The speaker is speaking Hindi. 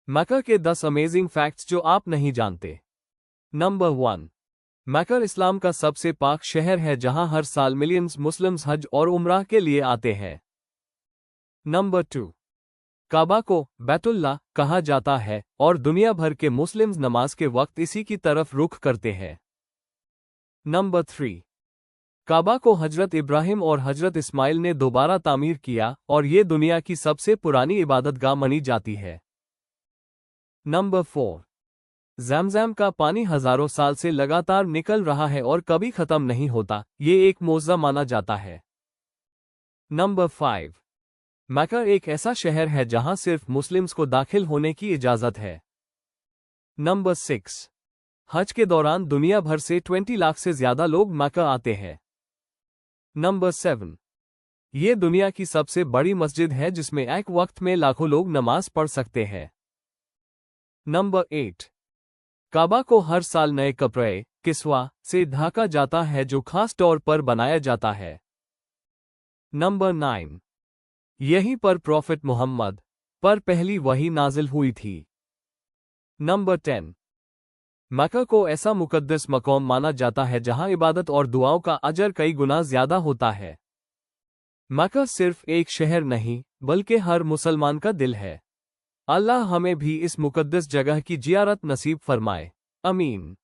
मक्का के 10 अमेजिंग फैक्ट्स जो आप नहीं जानते। नंबर 1। मक्का इस्लाम का सबसे पाक शहर है जहां हर साल मिलियंस मुस्लिम्स हज और उम्राह के लिए आते हैं। नंबर 2। काबा को बैतुल्लाह कहा जाता है और दुनिया भर के मुस्लिम्स नमाज के वक्त इसी की तरफ रुख करते हैं। नंबर 3। काबा को हजरत इब्राहिम और हजरत इस्माइल ने दोबारा तामीर किया और ये दुनिया की सबसे पुरानी इबादतगाह मानी जाती है। नंबर 4। ज़मज़म का पानी हजारों साल से लगातार निकल रहा है और कभी खत्म नहीं होता, ये एक मोज़ा माना जाता है। नंबर 5। मक्का एक ऐसा शहर है जहां सिर्फ मुस्लिम्स को दाखिल होने की इजाजत है। नंबर 6। हज के दौरान दुनिया भर से 20 लाख से ज्यादा लोग मक्का आते हैं। नंबर 7। ये दुनिया की सबसे बड़ी मस्जिद है जिसमें एक वक्त में लाखों लोग नमाज पढ़ सकते हैं। नंबर 8। काबा को हर साल नए कपड़े किस्वा से ढाका जाता है जो खास तौर पर बनाया जाता है। नंबर 9। यहीं पर प्रॉफिट मोहम्मद पर पहली वही नाजिल हुई थी। नंबर 10। मक्का को ऐसा मुकद्दस मकाम माना जाता है जहां इबादत और दुआओं का अजर कई गुना ज्यादा होता है। मक्का सिर्फ एक शहर नहीं बल्कि हर मुसलमान का दिल है। अल्लाह हमें भी इस मुकद्दस जगह की जियारत नसीब फरमाए। आमीन।